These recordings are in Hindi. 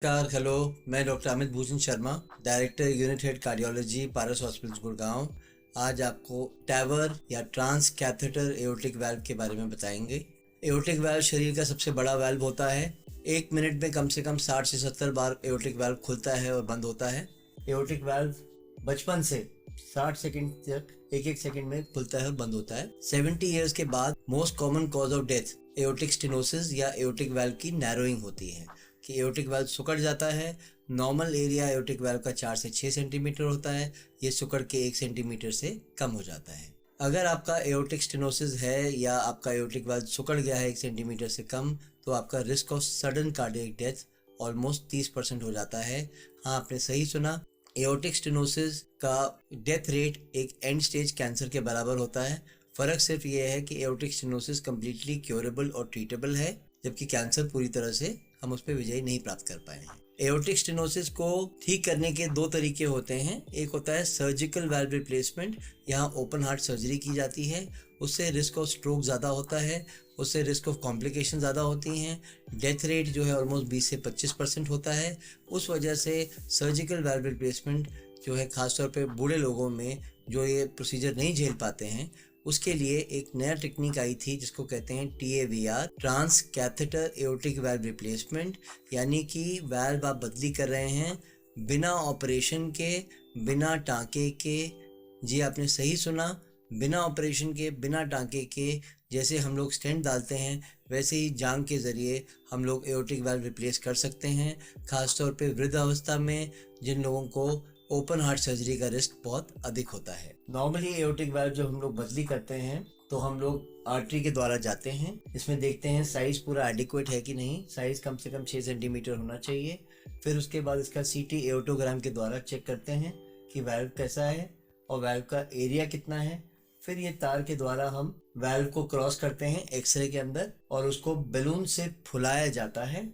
नमस्कार, हेलो। मैं doctor Amit Bhushan Sharma, director unit head cardiology, Paras hospital Gurgaon. आज आपको टैवर या ट्रांस कैथेटर एओर्टिक वाल्व के बारे में बताएंगे। एओर्टिक वाल्व शरीर का सबसे बड़ा वाल्व होता है। 1 मिनट में कम से कम 60 से 70 बार एओर्टिक वाल्व खुलता है और बंद होता है। एओर्टिक वाल्व बचपन से 60 सेकंड तक एक एक सेकंड में खुलता है और बंद होता है। 70 ईयर्स के बाद most common cause of death aortic stenosis या एओर्टिक वाल्व की नैरोइंग होती है कि एओर्टिक वाल्व सिकुड़ जाता है। नॉर्मल एरिया एओर्टिक वाल्व का 4 से 6 सेंटीमीटर होता है। ये सिकुड़ के 1 सेंटीमीटर से कम हो जाता है। अगर आपका एओर्टिक स्टेनोसिस है या आपका एओर्टिक वाल्व सिकुड़ गया है 1 सेंटीमीटर से कम, तो आपका risk of sudden cardiac death almost 30% हो जाता है। हाँ, आपने सही सुना। एओर्टिक स्टेनोसिस का डेथ रेट एक एंड स्टेज कैंसर के बराबर होता है। फर्क सिर्फ ये है कि एओर्टिक स्टेनोसिस कम्प्लीटली क्योरेबल और ट्रीटेबल है, जबकि कैंसर पूरी तरह से हम उस पर विजय नहीं प्राप्त कर पाए हैं। एओर्टिक स्टेनोसिस को ठीक करने के 2 तरीके होते हैं। एक होता है सर्जिकल वाल्व रिप्लेसमेंट। यहाँ ओपन हार्ट सर्जरी की जाती है। उससे रिस्क ऑफ स्ट्रोक ज़्यादा होता है, उससे रिस्क ऑफ कॉम्प्लिकेशन ज़्यादा होती हैं। डेथ रेट जो है ऑलमोस्ट 20 से 25% होता है। उस वजह से सर्जिकल वाल्व रिप्लेसमेंट जो है, ख़ासतौर पे बूढ़े लोगों में जो ये प्रोसीजर नहीं झेल पाते हैं, उसके लिए एक नया टेक्निक आई थी जिसको कहते हैं TAVR, trans catheter aortic valve replacement. यानी कि वाल्व आप बदली कर रहे हैं बिना ऑपरेशन के, बिना टाँके के। जी, आपने सही सुना, बिना ऑपरेशन के, बिना टाँके के। जैसे हम लोग स्टेंट डालते हैं, वैसे ही जांग के ज़रिए हम लोग एओर्टिक वाल्व रिप्लेस कर सकते हैं। ख़ासतौर पे वृद्ध अवस्था में, जिन लोगों को ओपन हार्ट सर्जरी का रिस्क बहुत अधिक होता है। नॉर्मली एओर्टिक वाल्व जब हम लोग बदली करते हैं तो हम लोग आर्टरी के द्वारा जाते हैं। इसमें देखते हैं साइज़ पूरा एडिक्वेट है कि नहीं। साइज़ कम से कम 6 सेंटीमीटर होना चाहिए। फिर उसके बाद इसका CT एओर्टोग्राम के द्वारा चेक करते हैं कि वाल्व कैसा है और वाल्व का एरिया कितना है। फिर ये तार के द्वारा हम वाल्व को क्रॉस करते हैं एक्सरे के अंदर और उसको बैलून से फुलाया जाता है,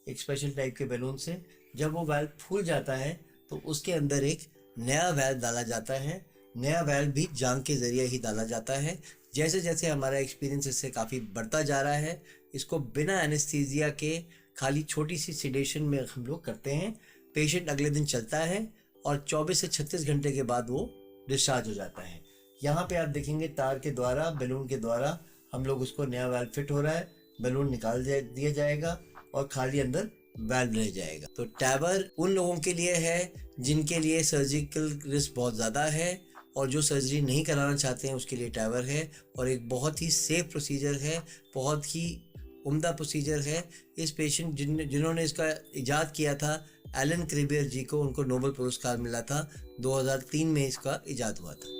एक स्पेशल टाइप के बैलून से। जब वो वाल्व फूल जाता है तो उसके अंदर एक नया वाल्व डाला जाता है। नया वाल्व भी जांग के ज़रिए ही डाला जाता है। जैसे जैसे हमारा एक्सपीरियंस इससे काफ़ी बढ़ता जा रहा है, इसको बिना एनेस्थीसिया के खाली छोटी सी सिडेशन में हम लोग करते हैं। पेशेंट अगले दिन चलता है और 24 से 36 घंटे के बाद वो डिस्चार्ज हो जाता है। यहाँ पे आप देखेंगे तार के द्वारा, बैलून के द्वारा हम लोग उसको नया वाल्व फिट हो रहा है, बैलून निकाल दिया जाएगा और खाली अंदर वाल्व रह जाएगा। तो टैवर उन लोगों के लिए है जिनके लिए सर्जिकल रिस्क बहुत ज़्यादा है और जो सर्जरी नहीं कराना चाहते हैं उसके लिए टैवर है। और एक बहुत ही सेफ प्रोसीजर है, बहुत ही उम्दा प्रोसीजर है। इस पेशेंट जिन्होंने इसका इजाद किया था, एलन क्रेबियर जी को, उनको नोबेल पुरस्कार मिला था। 2003 में इसका इजाद हुआ था।